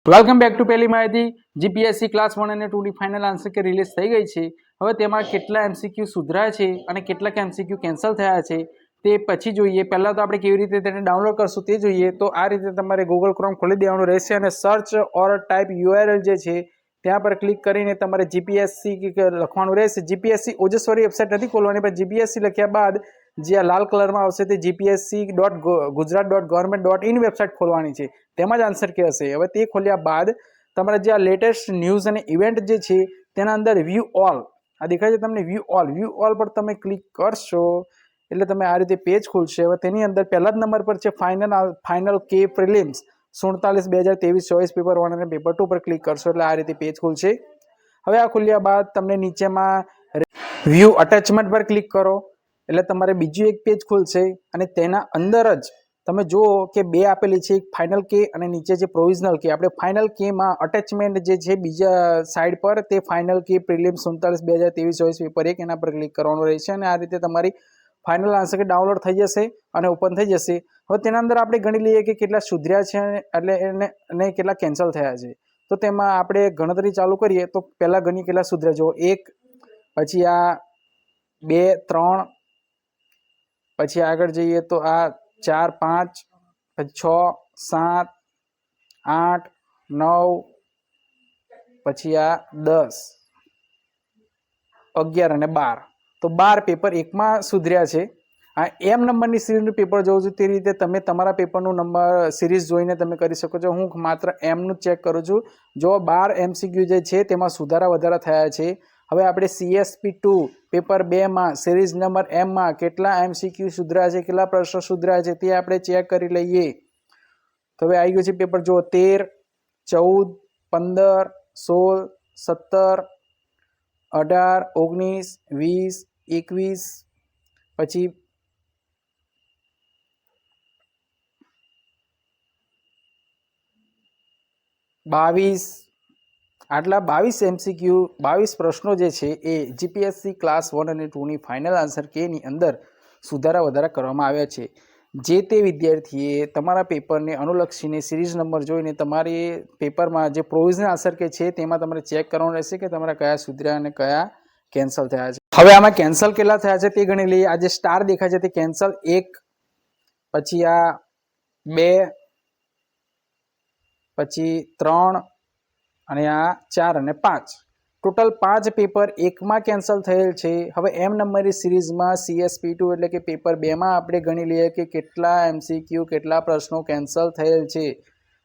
Welcome back to પહેલી માહિતી। GPSC class 1 અને 2 ની ફાઇનલ આન્સર કે રિલીઝ થઈ ગઈ છે। હવે તેમાં કેટલા એમસીક્યુ સુધર્યા છે અને કેટલાક એમસીક્યુ કેન્સલ થયા છે તે પછી જોઈએ। પહેલાં તો આપણે કેવી રીતે તેને ડાઉનલોડ કરશું તે જોઈએ। તો આ રીતે તમારે ગૂગલ ક્રોમ ખોલી દેવાનું રહેશે અને સર્ચ ઓર ટાઈપ યુઆરએલ જે છે ત્યાં પર ક્લિક કરીને તમારે જીપીએસસી લખવાનું રહેશે। જીપીએસસી ઓજસવાળી વેબસાઇટ નથી ખોલવાની, પણ જીપીએસસી લખ્યા બાદ જે આ લાલ કલરમાં આવશે તે gpsc.gujarat.government.in વેબસાઇટ ખોલવાની છે। તેમાં જ આન્સર કે હશે। હવે તે ખોલ્યા બાદ તમારે જે આ લેટેસ્ટ ન્યૂઝ અને ઇવેન્ટ જે છે તેના અંદર વ્યૂ ઓલ આ દેખાય છે તમને, વ્યૂ ઓલ પર તમે ક્લિક કરશો એટલે તમે આ રીતે પેજ ખુલશે। હવે તેની અંદર પહેલા જ નંબર પર છે ફાઇનલ કે પ્રિલિમ્સ 47/2023 પેપર 1 અને પેપર 2 પર ક્લિક કરશો એટલે આ રીતે પેજ ખુલશે। હવે આ ખુલ્યા બાદ તમને નીચેમાં વ્યૂ અટેચમેન્ટ પર ક્લિક કરો એટલે તમારે બીજું એક પેજ ખુલશે અને તેના અંદર જ તમે જુઓ કે બે આપેલી છે, એક ફાઇનલ કે અને નીચે જે પ્રોવિઝનલ કે। આપણે ફાઇનલ કેમાં અટેચમેન્ટ જે છે બીજા સાઈડ પર તે ફાઇનલ કે પ્રિલિમ્સ 47/2023 પેપર 1 એના પર ક્લિક કરવાનું રહેશે અને આ રીતે તમારી ફાઇનલ આન્સર કે ડાઉનલોડ થઈ જશે અને ઓપન થઈ જશે। હવે તેના અંદર આપણે ગણી લઈએ કે કેટલા સુધર્યા છે એટલે અને કેટલા કેન્સલ થયા છે। તો તેમાં આપણે ગણતરી ચાલુ કરીએ તો પહેલાં ગણી કેટલા સુધર્યા જુઓ, 1, પછી આ 2, 3, પછી આગળ જઈએ તો આ 4, 5, પછી 6, 7, 8, 9, પછી આ 10, 11 અને 12। તો 12 પેપર 1માં સુધર્યા છે। આ એમ નંબરની સિરીઝનું પેપર જોઉં છું તે રીતે તમે તમારા પેપરનું નંબર સિરીઝ જોઈને તમે કરી શકો છો। હું માત્ર એમનું ચેક કરું છું। જો 12 એમસીક્યુ જે છે તેમાં સુધારા વધારા થયા છે। હવે આપણે CSP2 પેપર 2માં સિરીઝ નંબર એમમાં કેટલા એમસીક્યુ સુધર્યા છે, કેટલા પ્રશ્નો સુધર્યા છે તે આપણે ચેક કરી લઈએ। તો હવે આવી ગયું છે પેપર જો 13, 14, 15, 16, 17, 18, 19, 20, 21, પછી 22। આટલા 22 એમસીક્યુ 22 પ્રશ્નો જે છે એ જીપીએસસી ક્લાસ 1 અને 2 ની ફાઇનલ આન્સર કે ની અંદર સુધારા વધારા કરવામાં આવ્યા છે। જે તે વિદ્યાર્થીએ તમારા પેપરને અનુલક્ષીને સિરીઝ નંબર જોઈને તમારી પેપરમાં જે પ્રોવિઝનલ આન્સર કે છે તેમાં તમારે ચેક કરવાનું રહેશે કે તમારા કયા સુધર્યા અને કયા કેન્સલ થયા છે। હવે આમાં કેન્સલ કેટલા થયા છે તે ગણી લઈએ। આ જે સ્ટાર દેખાય છે તે કેન્સલ 1, પછી આ 2, પછી 3 અને આ 4 અને 5। ટોટલ 5 પેપર 1માં કેન્સલ થયેલ છે। હવે એમ નંબરની સિરીઝમાં CSP2 એટલે કે પેપર 2માં આપણે ગણી લઈએ કે કેટલા એમસીક્યુ કેટલા પ્રશ્નો કેન્સલ થયેલ છે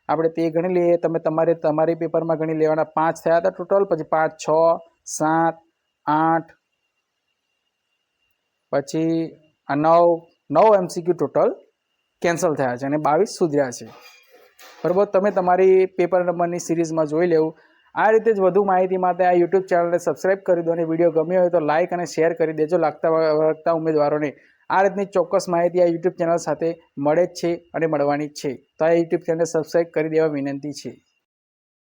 આપણે તે ગણી લઈએ। તમે તમારી પેપરમાં ગણી લેવાના। 5 થયા હતા ટોટલ, પછી 5, 6, 7, 8, પછી આ 9 એમસીક્યુ ટોટલ કેન્સલ થયા છે અને 22 સુધર્યા છે। બરાબર, તમે તમારી પેપર નંબરની સિરીઝમાં જોઈ લેવું। આ રીતે જ વધુ માહિતી માટે આ યુટ્યુબ ચેનલને સબસ્ક્રાઇબ કરી દો અને વિડીયો ગમ્યો હોય તો લાઇક અને શેર કરી દેજો લાગતા વળગતા ઉમેદવારોને। આ રીતની ચોક્કસ માહિતી આ યુટ્યુબ ચેનલ સાથે મળે જ છે અને મળવાની જ છે। તો આ યુટ્યુબ ચેનલ સબસ્ક્રાઇબ કરી દેવા વિનંતી છે।